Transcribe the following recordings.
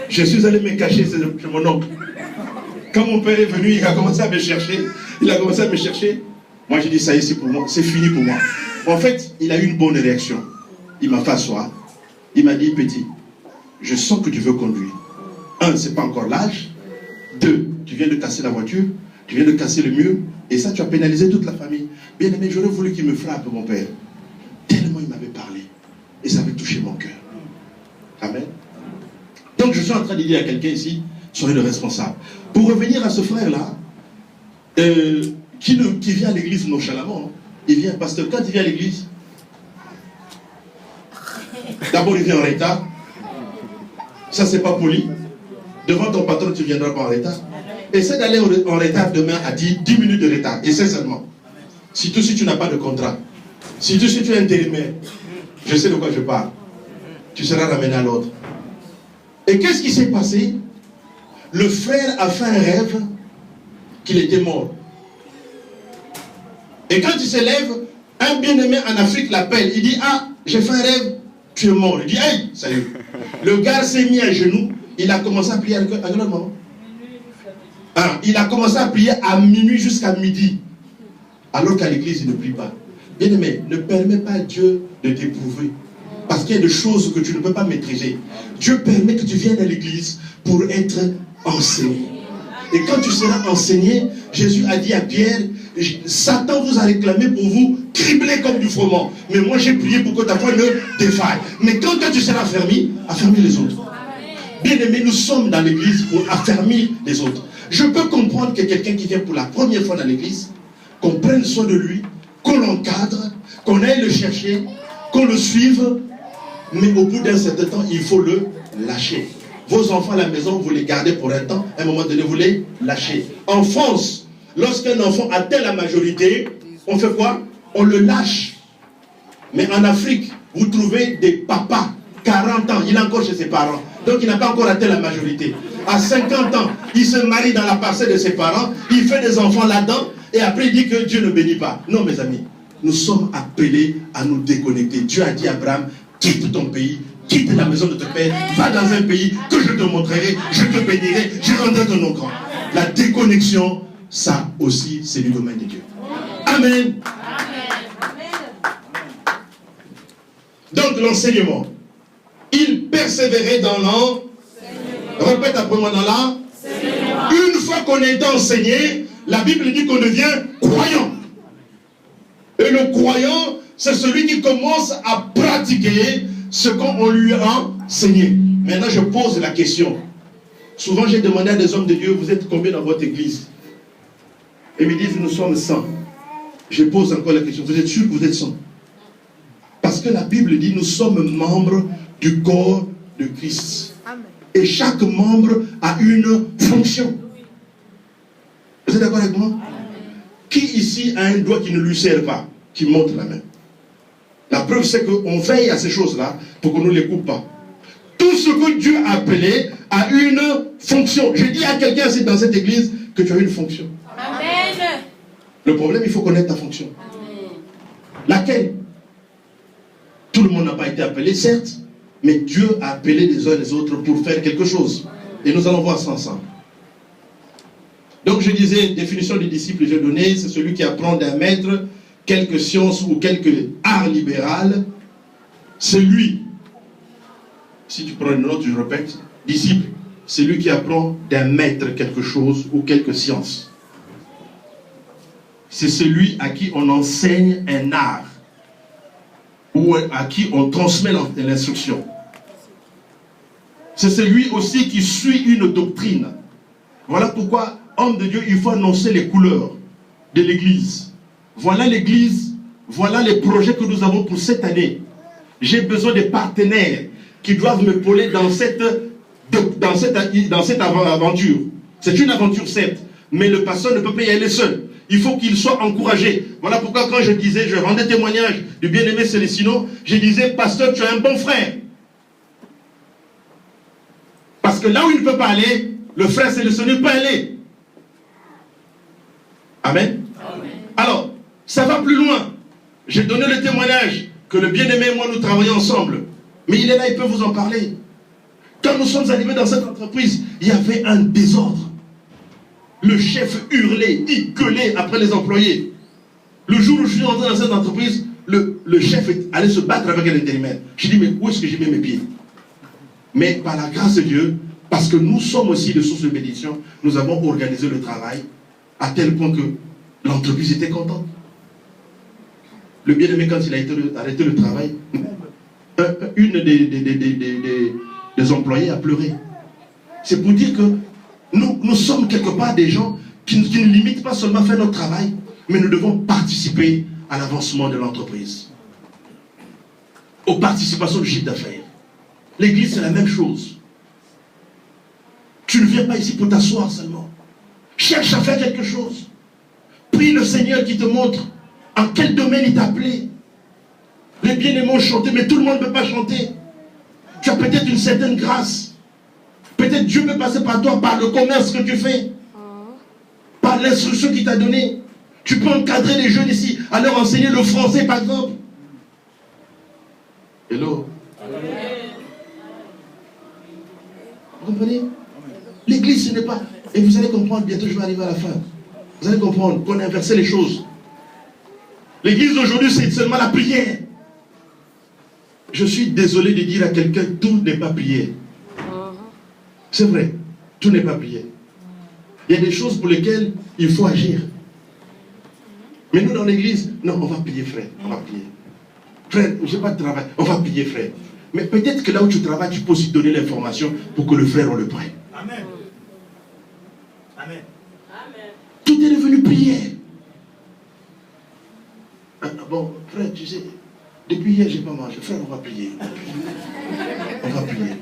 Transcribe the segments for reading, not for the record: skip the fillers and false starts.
Je suis allé me cacher chez mon oncle. Quand mon père est venu, il a commencé à me chercher. Moi, j'ai dit, ça y est, c'est pour moi. C'est fini pour moi. En fait, il a eu une bonne réaction. Il m'a fait asseoir. Il m'a dit, petit, je sens que tu veux conduire. 1, c'est pas encore l'âge. 2, tu viens de casser la voiture. Tu viens de casser le mur. Et ça, tu as pénalisé toute la famille. Bien aimé, j'aurais voulu qu'il me frappe, mon père. Tellement il m'avait parlé. Et ça avait touché mon cœur. Amen. Donc, je suis en train de dire à quelqu'un ici, soyez le responsable. Pour revenir à ce frère-là, qui vient à l'église nonchalamment, hein. Il vient, pasteur, quand il vient à l'église, d'abord il vient en retard. Ça, c'est pas poli. Devant ton patron, tu ne viendras pas en retard. Essaie d'aller en retard demain à 10 minutes de retard. Essaie seulement. Surtout si tu n'as pas de contrat. Surtout si tu es intérimaire. Je sais de quoi je parle. Tu seras ramené à l'ordre. Et qu'est-ce qui s'est passé? Le frère a fait un rêve qu'il était mort. Et quand il se lève, un bien-aimé en Afrique l'appelle. Il dit, ah, j'ai fait un rêve, tu es mort. Il dit, hey, salut. Le gars s'est mis à genoux. Il a commencé à prier à quelle heure, maman? Il a commencé à prier à minuit jusqu'à midi. Alors qu'à l'église, il ne prie pas. Bien-aimé, ne permets pas à Dieu de t'éprouver. Parce qu'il y a des choses que tu ne peux pas maîtriser. Dieu permet que tu viennes à l'église pour être enseigné. Et quand tu seras enseigné, Jésus a dit à Pierre, Satan vous a réclamé pour vous cribler comme du froment. Mais moi j'ai prié pour que ta foi ne défaille. Mais quand tu seras affermi, affermis les autres. Bien aimé, nous sommes dans l'église pour affermir les autres. Je peux comprendre que quelqu'un qui vient pour la première fois dans l'église, qu'on prenne soin de lui, qu'on l'encadre, qu'on aille le chercher, qu'on le suive, mais au bout d'un certain temps, il faut le lâcher. Vos enfants à la maison, vous les gardez pour un temps, à un moment donné, vous les lâchez. En France, lorsqu'un enfant atteint la majorité, on fait quoi? On le lâche. Mais en Afrique, vous trouvez des papas, 40 ans, il est encore chez ses parents. Donc il n'a pas encore atteint la majorité. À 50 ans, il se marie dans la parcelle de ses parents, il fait des enfants là-dedans, et après il dit que Dieu ne bénit pas. Non mes amis, nous sommes appelés à nous déconnecter. Dieu a dit à Abraham, quitte ton pays, quitte la maison de ton père, va dans un pays que je te montrerai, je te bénirai, je rendrai ton nom grand. La déconnexion, ça aussi, c'est du domaine de Dieu. Amen. Donc l'enseignement, il persévérait dans l'enseignement. Répète après moi, dans l'enseignement. Une fois qu'on est enseigné, la Bible dit qu'on devient croyant. Et le croyant, c'est celui qui commence à pratiquer ce qu'on lui a enseigné. Maintenant, je pose la question. Souvent, j'ai demandé à des hommes de Dieu, vous êtes combien dans votre église? Et ils me disent, nous sommes 100. Je pose encore la question, vous êtes sûr que vous êtes 100? Parce que la Bible dit, nous sommes membres du corps de Christ. Amen. Et chaque membre a une fonction. Vous êtes d'accord avec moi? Amen. Qui ici a un doigt qui ne lui sert pas? Qui monte la main. La preuve, c'est qu'on veille à ces choses-là pour qu'on ne les coupe pas. Tout ce que Dieu a appelé a une fonction. Je dis à quelqu'un ici dans cette église que tu as une fonction. Amen. Le problème, il faut connaître ta fonction. Amen. Laquelle? Tout le monde n'a pas été appelé, certes, mais Dieu a appelé les uns et les autres pour faire quelque chose. Et nous allons voir ça ensemble. Donc je disais, définition des disciples que j'ai donnée, c'est celui qui apprend d'un maître quelque science ou quelque art libéral. C'est lui, si tu prends une note, je répète, disciple, c'est lui qui apprend d'un maître quelque chose ou quelque science. C'est celui à qui on enseigne un art ou à qui on transmet l'instruction. C'est celui aussi qui suit une doctrine. Voilà pourquoi, homme de Dieu, il faut annoncer les couleurs de l'église. Voilà l'église, voilà les projets que nous avons pour cette année. J'ai besoin de partenaires qui doivent me m'épauler dans cette aventure. C'est une aventure, certes, mais le pasteur ne peut pas y aller seul. Il faut qu'il soit encouragé. Voilà pourquoi quand je rendais témoignage du bien-aimé Célestino, je disais, pasteur, tu es un bon frère. Parce que là où il ne peut pas aller, le frère Célestino peut aller. Amen. Amen. Alors, ça va plus loin. J'ai donné le témoignage que le bien-aimé et moi nous travaillons ensemble. Mais il est là, il peut vous en parler. Quand nous sommes arrivés dans cette entreprise, il y avait un désordre. Le chef hurlait, il gueulait après les employés. Le jour où je suis entré dans cette entreprise, le chef allait se battre avec l'intérimaire. Je dis, mais où est-ce que j'ai mis mes pieds? Mais par la grâce de Dieu, parce que nous sommes aussi de source de bénédiction, nous avons organisé le travail à tel point que l'entreprise était contente. Le bien-aimé, quand il a arrêté le travail, une des employés a pleuré. C'est pour dire que nous sommes quelque part des gens qui ne limitent pas seulement à faire notre travail, mais nous devons participer à l'avancement de l'entreprise, aux participations du chiffre d'affaires. L'église, c'est la même chose. Tu ne viens pas ici pour t'asseoir seulement. Cherche à faire quelque chose. Prie le Seigneur qui te montre en quel domaine il t'a appelé. Les bien-aimés ont chanté, mais tout le monde ne peut pas chanter. Tu as peut-être une certaine grâce. Peut-être Dieu peut passer par toi, par le commerce que tu fais, par l'instruction qu'il t'a donnée. Tu peux encadrer les jeunes ici, à leur enseigner le français par exemple. Hello. Vous comprenez? L'église, ce n'est pas... Et vous allez comprendre, bientôt je vais arriver à la fin. Vous allez comprendre qu'on a inversé les choses. L'église d'aujourd'hui, c'est seulement la prière. Je suis désolé de dire à quelqu'un, tout n'est pas prière. C'est vrai, tout n'est pas prière. Il y a des choses pour lesquelles il faut agir. Mais nous, dans l'église, non, on va prier, frère. On va prier. Frère, je n'ai pas de travail. On va prier, frère. Mais peut-être que là où tu travailles, tu peux aussi donner l'information pour que le frère, on le prenne. Amen. Amen. Tout est devenu prière. Bon, frère, tu sais, depuis hier, je n'ai pas mangé. Frère, on va prier. On va prier.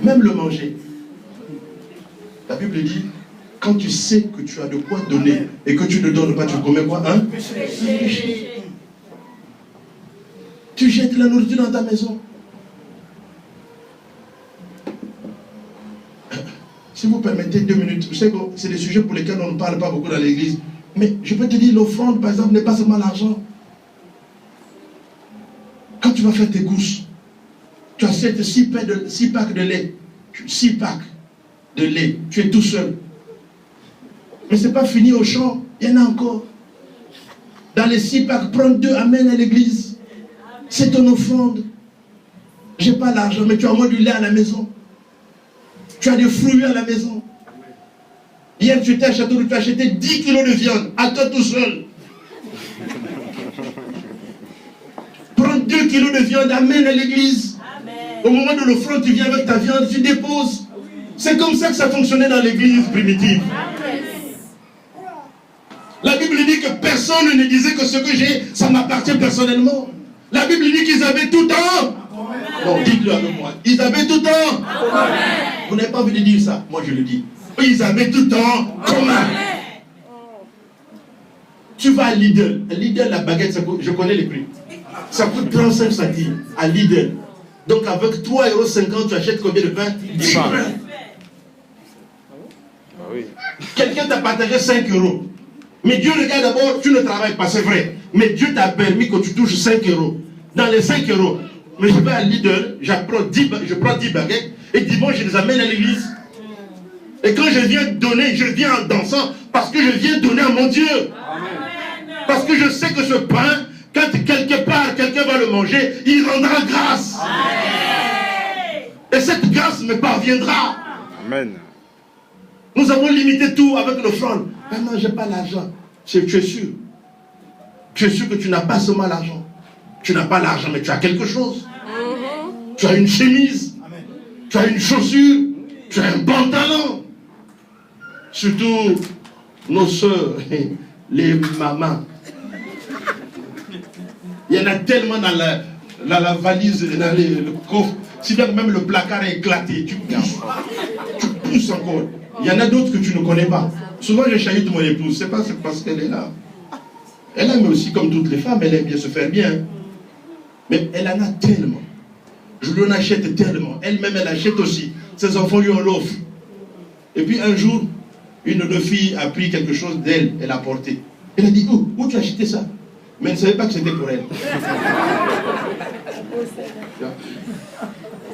Même le manger. La Bible dit, quand tu sais que tu as de quoi donner et que tu ne donnes pas, tu commets quoi? Hein? Péché. Tu jettes la nourriture dans ta maison. Si vous permettez 2 minutes, je sais que c'est des sujets pour lesquels on ne parle pas beaucoup dans l'église. Mais je peux te dire, l'offrande, par exemple, n'est pas seulement l'argent. Quand tu vas faire tes courses, tu achètes 6 packs de lait. 6 packs de lait. Tu es tout seul. Mais ce n'est pas fini au champ. Il y en a encore. Dans les 6 packs, prends 2, amène à l'église. C'est ton offrande. Je n'ai pas l'argent, mais tu as au moins du lait à la maison. Tu as des fruits à la maison. Hier, tu étais à Château, tu as acheté 10 kilos de viande, à toi tout seul. Prends 2 kilos de viande, amène à l'église. Au moment de l'offrande, tu viens avec ta viande, tu déposes. C'est comme ça que ça fonctionnait dans l'église primitive. La Bible dit que personne ne disait que ce que j'ai, ça m'appartient personnellement. La Bible dit qu'ils avaient tout temps. Bon, dites-le avec moi. Ils avaient tout temps. Vous n'avez pas envie de dire ça. Moi, je le dis. Ils avaient tout temps commun. Tu vas à Lidl. À Lidl, la baguette, ça coûte, je connais les prix. Ça coûte 35 centimes à Lidl. Donc, avec 3,50 €, tu achètes combien de pain? 10 pains. Quelqu'un t'a partagé 5 €. Mais Dieu regarde d'abord, tu ne travailles pas, c'est vrai. Mais Dieu t'a permis que tu touches 5 €. Dans les 5 €, mais je vais à Lidl, je prends 10 baguettes, et dimanche, je les amène à l'église. Et quand je viens donner, je viens en dansant, parce que je viens donner à mon Dieu. Amen. Parce que je sais que ce pain, quand quelque part, quelqu'un va le manger, il rendra grâce. Amen. Et cette grâce me parviendra. Amen. Nous avons limité tout avec l'offrande. Maintenant, je n'ai pas l'argent. Tu es sûr. Tu es sûr que tu n'as pas seulement l'argent. Tu n'as pas l'argent, mais tu as quelque chose. Tu as une chemise. Amen. Tu as une chaussure. Tu as un pantalon. Surtout nos soeurs, les mamans. Il y en a tellement dans la valise, dans le coffre. Si bien que même le placard est éclaté, tu pousses encore. Il y en a d'autres que tu ne connais pas. Souvent, je chahute mon épouse. C'est parce qu'elle est là. Elle aime aussi, comme toutes les femmes, elle aime bien se faire bien. Mais elle en a tellement. Je lui en achète tellement. Elle-même, elle achète aussi. Ses enfants lui en l'offrent. Et puis un jour, une de nos filles a pris quelque chose d'elle, elle a porté. Elle a dit, où tu as acheté ça? Mais elle ne savait pas que c'était pour elle.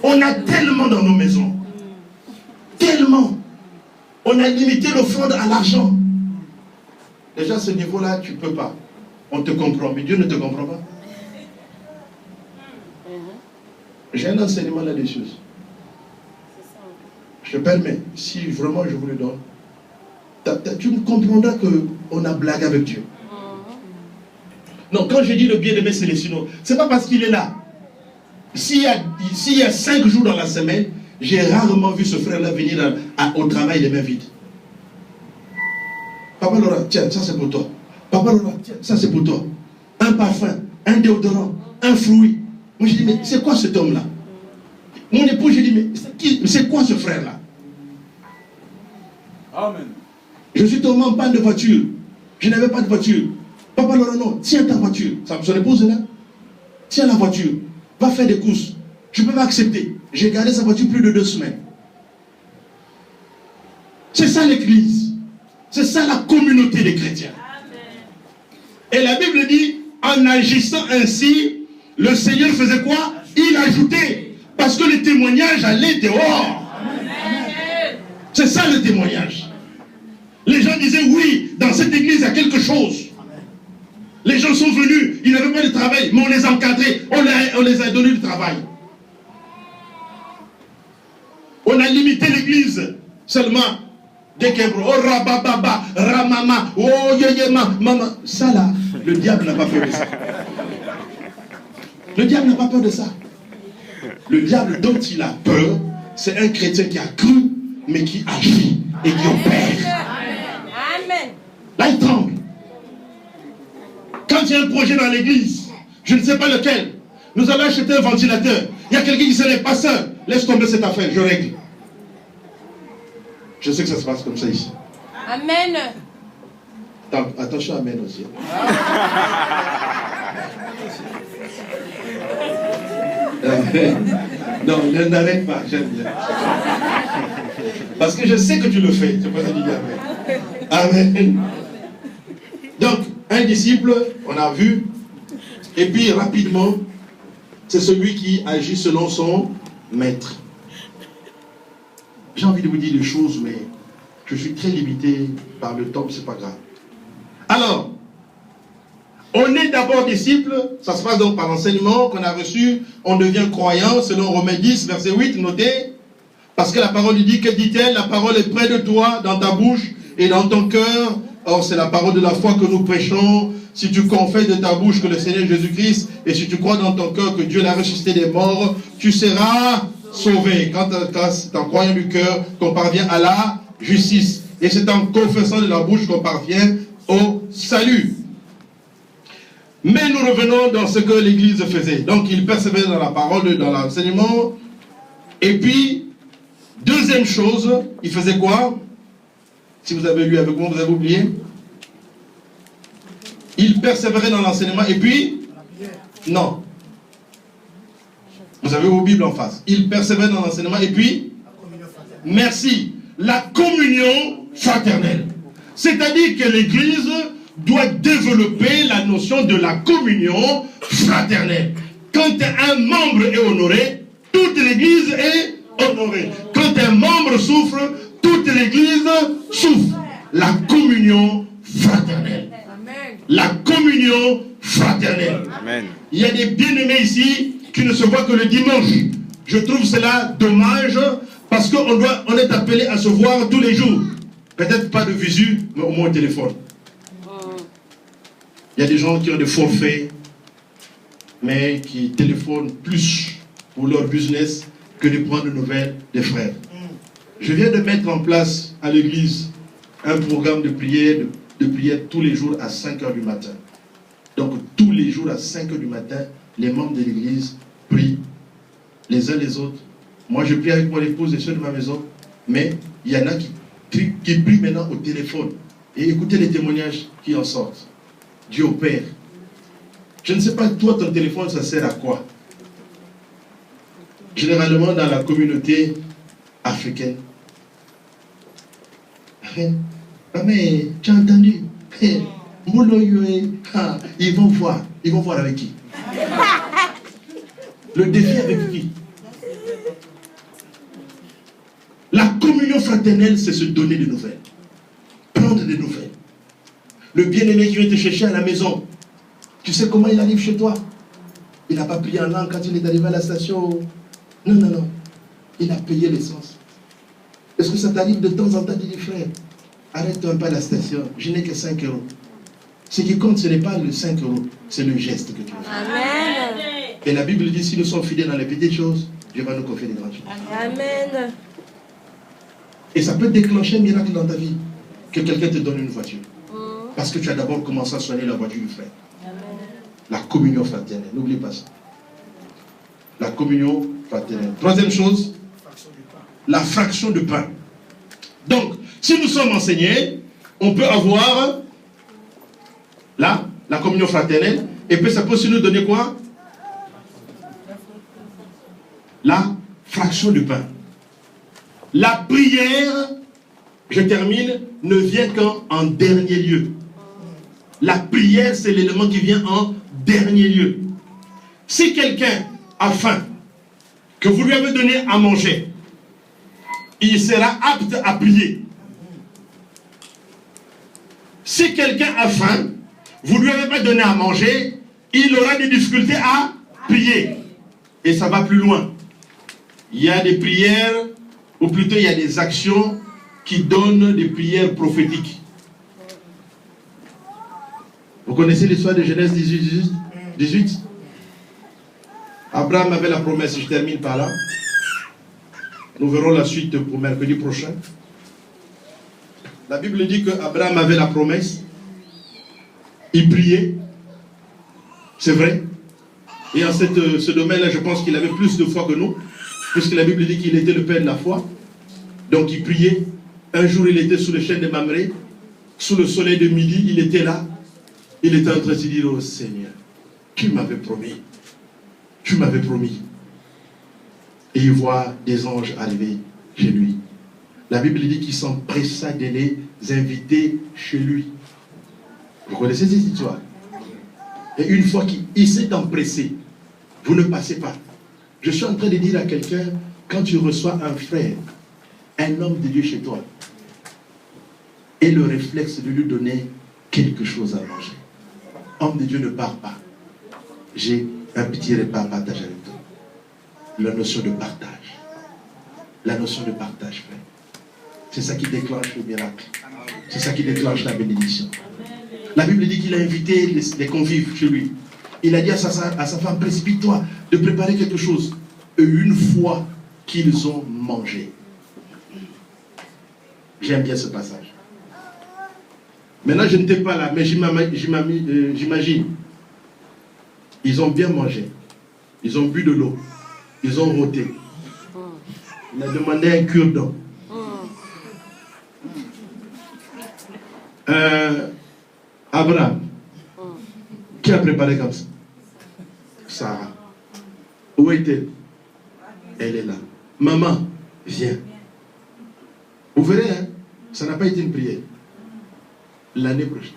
On a tellement dans nos maisons. Tellement. On a limité l'offrande à l'argent. Déjà, à ce niveau-là, tu ne peux pas. On te comprend, mais Dieu ne te comprend pas. J'ai un enseignement là-dessus. Je te permets, si vraiment je vous le donne, tu me comprendras qu'on a blagué avec Dieu. Non, quand je dis le bien-aimé Célestino, ce n'est pas parce qu'il est là. S'il y a 5 jours dans la semaine, j'ai rarement vu ce frère-là venir au travail les mains vides. Papa Laura, tiens, ça c'est pour toi. Papa Laura, tiens, ça c'est pour toi. Un parfum, un déodorant, un fruit. Moi je dis, mais c'est quoi cet homme-là? Mon époux, je dis, mais c'est quoi ce frère-là? Amen. Je suis tombé en panne de voiture. Je n'avais pas de voiture. Papa Laura, non, tiens ta voiture. Son épouse est là. Tiens la voiture. Va faire des courses. Je ne peux pas accepter. J'ai gardé sa voiture plus de 2 semaines. C'est ça l'église. C'est ça la communauté des chrétiens. Et la Bible dit, en agissant ainsi, le Seigneur faisait quoi? Il ajoutait. Parce que le témoignage allait dehors. C'est ça le témoignage. Les gens disaient, oui, dans cette église, il y a quelque chose. Les gens sont venus, ils n'avaient pas de travail, mais on les a encadrés, on les a donné du travail. On a limité l'église seulement. Dès qu'il y a oh rabababa, ramama, oh yeyema, mama. Ça là, le diable n'a pas peur de ça. Le diable n'a pas peur de ça. Le diable dont il a peur, c'est un chrétien qui a cru, mais qui agit et qui opère. Amen. Là, il tremble. Quand il y a un projet dans l'église, je ne sais pas lequel, nous allons acheter un ventilateur. Il y a quelqu'un qui se lève, pasteur, laisse tomber cette affaire, je règle. Je sais que ça se passe comme ça ici. Amen. Attention, amen aussi. Non, n'arrête pas, j'aime bien. Parce que je sais que tu le fais. C'est pas ça que je dis amen. Amen. Donc, un disciple, on a vu, et puis rapidement, c'est celui qui agit selon son maître. J'ai envie de vous dire des choses, mais je suis très limité par le temps, c'est pas grave. Alors, on est d'abord disciple, ça se passe donc par l'enseignement qu'on a reçu, on devient croyant, selon Romains 10, verset 8, notez, parce que la parole dit, que dit-elle? La parole est près de toi, dans ta bouche et dans ton cœur. Or, c'est la parole de la foi que nous prêchons. Si tu confesses de ta bouche que le Seigneur Jésus-Christ, et si tu crois dans ton cœur que Dieu l'a ressuscité des morts, tu seras sauvé. Quand c'est en croyant du cœur qu'on parvient à la justice. Et c'est en confessant de la bouche qu'on parvient au salut. Mais nous revenons dans ce que l'Église faisait. Donc, il persévérait dans la parole, dans l'enseignement. Et puis, deuxième chose, il faisait quoi? Si vous avez lu avec moi, vous avez oublié. Il persévérait dans l'enseignement. Et puis, non. Vous avez vos Bibles en face. Il persévérait dans l'enseignement. Et puis, merci. La communion fraternelle. C'est-à-dire que l'Église doit développer la notion de la communion fraternelle. Quand un membre est honoré, toute l'Église est honorée. Quand un membre souffre, toute l'Église souffre. La communion fraternelle. Amen. La communion fraternelle. Amen. Il y a des bien-aimés ici qui ne se voient que le dimanche. Je trouve cela dommage parce qu'on est appelé à se voir tous les jours. Peut-être pas de visu, mais au moins au téléphone. Il y a des gens qui ont des forfaits, mais qui téléphonent plus pour leur business que de prendre de nouvelles des frères. Je viens de mettre en place à l'église un programme de prière tous les jours à 5 h du matin. Donc tous les jours à 5 h du matin, les membres de l'église prient les uns les autres. Moi je prie avec mon épouse et ceux de ma maison, mais il y en a qui prient maintenant au téléphone. Et écoutez les témoignages qui en sortent. Dieu opère. Je ne sais pas, toi, ton téléphone, ça sert à quoi? Généralement, dans la communauté africaine. Ah, mais tu as entendu? Ils vont voir avec qui? Le défi avec qui? fraternelle, c'est se donner des nouvelles. Prendre des nouvelles. Le bien-aimé qui vient te chercher à la maison, tu sais comment il arrive chez toi? Il n'a pas prié en langue quand il est arrivé à la station. Non, non, non. Il a payé l'essence. Est-ce que ça t'arrive de temps en temps de dire, frère, arrête-toi un peu à la station, je n'ai que 5 euros. Ce qui compte, ce n'est pas le 5 euros, c'est le geste que tu fais. Amen. Et la Bible dit, si nous sommes fidèles dans les petites choses, Dieu va nous confier des grandes choses. Amen. Et ça peut déclencher un miracle dans ta vie, que quelqu'un te donne une voiture. Parce que tu as d'abord commencé à soigner la voiture du frère. La communion fraternelle, n'oublie pas ça. La communion fraternelle. Troisième chose, la fraction de pain. Donc, si nous sommes enseignés, on peut avoir la communion fraternelle, et puis ça peut aussi nous donner quoi? La fraction de pain. La prière, je termine, ne vient qu'en dernier lieu. La prière, c'est l'élément qui vient en dernier lieu. Si quelqu'un a faim, que vous lui avez donné à manger, il sera apte à prier. Si quelqu'un a faim, vous ne lui avez pas donné à manger, il aura des difficultés à prier. Et ça va plus loin. Il y a des prières, ou plutôt il y a des actions qui donnent des prières prophétiques. Vous connaissez l'histoire de Genèse 18? Abraham avait la promesse, je termine par là. Nous verrons la suite pour mercredi prochain. La Bible dit qu'Abraham avait la promesse. Il priait. C'est vrai. Et en ce domaine-là, je pense qu'il avait plus de foi que nous. Puisque la Bible dit qu'il était le père de la foi. Donc il priait. Un jour, il était sous le chêne de Mamré. Sous le soleil de midi, il était là. Il était en train de se dire, oh Seigneur, tu m'avais promis. Tu m'avais promis. Et il voit des anges arriver chez lui. La Bible dit qu'il s'empressa de les inviter chez lui. Vous connaissez cette histoire? Et une fois qu'il s'est empressé, vous ne passez pas. Je suis en train de dire à quelqu'un, quand tu reçois un frère, un homme de Dieu chez toi, et le réflexe de lui donner quelque chose à manger. Homme de Dieu ne part pas. J'ai un petit repas à partager avec toi. La notion de partage. La notion de partage, frère. C'est ça qui déclenche le miracle. C'est ça qui déclenche la bénédiction. La Bible dit qu'il a invité les convives chez lui. Il a dit à sa femme, précipite-toi de préparer quelque chose. Et une fois qu'ils ont mangé. J'aime bien ce passage. Maintenant, je n'étais pas là, mais j'imagine. Ils ont bien mangé. Ils ont bu de l'eau. Ils ont rôté. Il a demandé un cure-dent. Abraham. Qui a préparé comme ça? Sarah. Où est-elle? Elle est là. Maman, viens. Vous verrez, hein, ça n'a pas été une prière. L'année prochaine,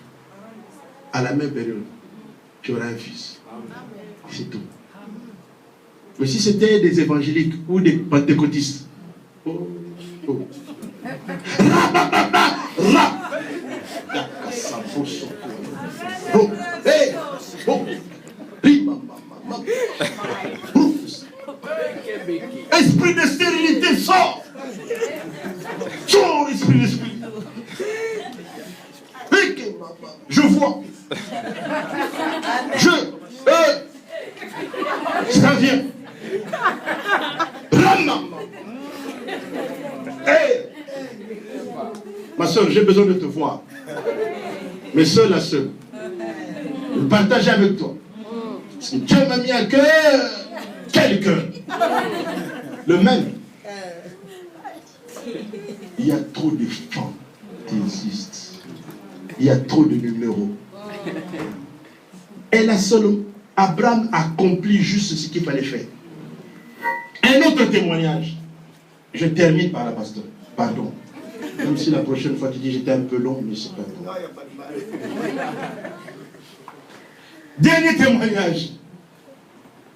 à la même période, tu auras un fils. C'est tout. Mais si c'était des évangéliques ou des pentecôtistes, oh. Esprit de stérilité, sort! Sors, esprit de stérilité! Je vois. Ça vient. Hey. Ma soeur, j'ai besoin de te voir. Mais seul à seul. Je partage avec toi. Parce que Dieu m'a mis à cœur. Quel cœur? Le même. Il y a trop de femmes qui existent. Il y a trop de numéros. Et la seule, Abraham accomplit juste ce qu'il fallait faire. Un autre témoignage. Je termine par la pasteur. Pardon. Même si la prochaine fois tu dis j'étais un peu long, mais c'est pas grave. Dernier témoignage.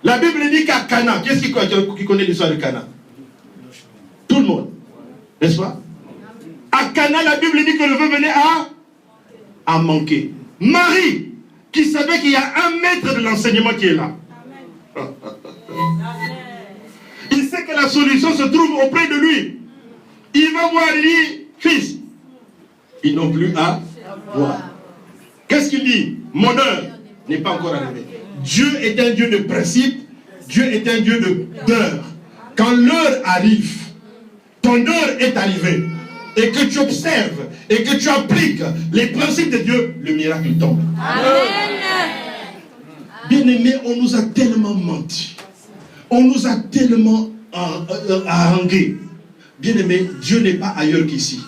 La Bible dit qu'à Cana, qu'est-ce qui connaît l'histoire de Cana? Tout le monde. N'est-ce pas? Cana, la Bible dit que le vœu venait à manquer. Marie, qui savait qu'il y a un maître de l'enseignement qui est là. Il sait que la solution se trouve auprès de lui. Il va voir, il dit, fils, ils n'ont plus à voir. Qu'est-ce qu'il dit? Mon heure n'est pas encore arrivée. Dieu est un Dieu de principe, Dieu est un Dieu d'heure. Quand l'heure arrive, ton heure est arrivée, et que tu observes, et que tu appliques les principes de Dieu, le miracle tombe. Amen. Bien-aimés, on nous a tellement menti. On nous a tellement harangués. Bien-aimés, Dieu n'est pas ailleurs qu'ici.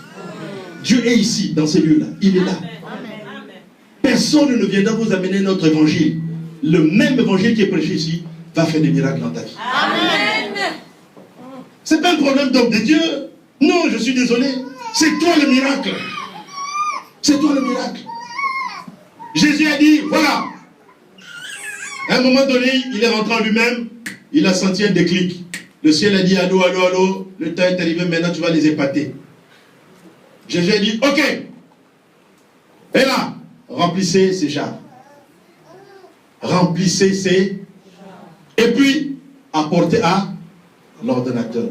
Dieu est ici, dans ces lieux-là. Il est là. Personne ne viendra vous amener notre évangile. Le même évangile qui est prêché ici va faire des miracles dans ta vie. Amen. Ce n'est pas un problème d'homme de Dieu. Non, je suis désolé. C'est toi le miracle. C'est toi le miracle. Jésus a dit, voilà. À un moment donné, il est rentré en lui-même. Il a senti un déclic. Le ciel a dit, allô, allô, allô. Le temps est arrivé, maintenant tu vas les épater. Jésus a dit, ok. Et là, remplissez ces jarres. Remplissez ces... Et puis, apportez à l'ordonnateur.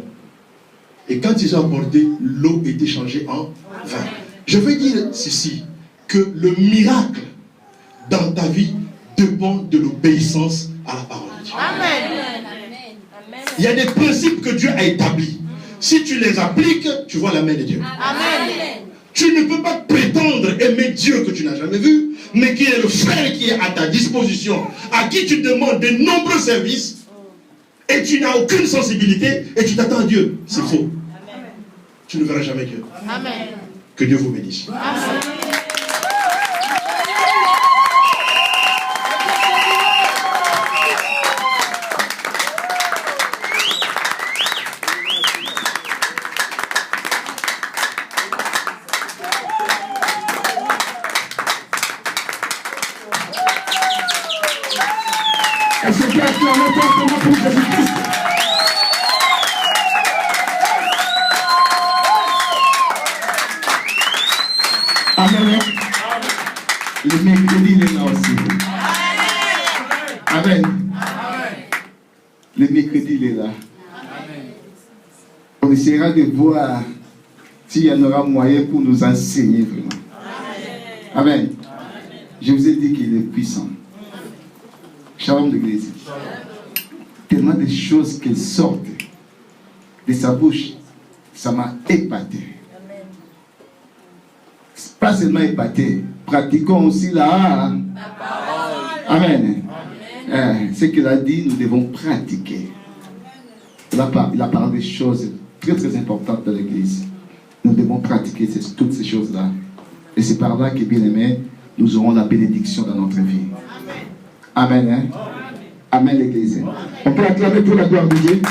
Et quand ils ont apporté, l'eau était changée en vin. Je veux dire ceci, que le miracle dans ta vie dépend de l'obéissance à la parole de Dieu. Amen. Il y a des principes que Dieu a établis. Si tu les appliques, tu vois la main de Dieu. Amen. Tu ne peux pas prétendre aimer Dieu que tu n'as jamais vu, mais qui est le frère qui est à ta disposition, à qui tu demandes de nombreux services, et tu n'as aucune sensibilité, et tu t'attends à Dieu. C'est faux. Tu ne verras jamais Dieu. Amen. Que Dieu vous bénisse. Amen. Est-ce que tu as longtemps pour Jésus-Christ? Amen. Le mercredi, il est là aussi. Amen. Le mercredi, il est là. On essaiera de voir s'il y en aura moyen pour nous enseigner vraiment. Amen. Je vous ai dit qu'il est puissant. Shalom l'église. Tellement de choses qui sortent de sa bouche, ça m'a épaté. Pas seulement épaté, pratiquons aussi la parole. Amen. Ce qu'il a dit, nous devons pratiquer. Il a parlé des choses très très importantes dans l'église. Nous devons pratiquer toutes ces choses-là. Et c'est par là que, bien aimé, nous aurons la bénédiction dans notre vie. Amen. Hein? Amen, l'église. On peut acclamer pour la gloire de Dieu.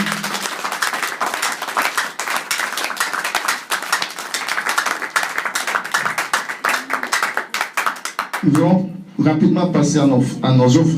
Nous allons rapidement passer à nos offres.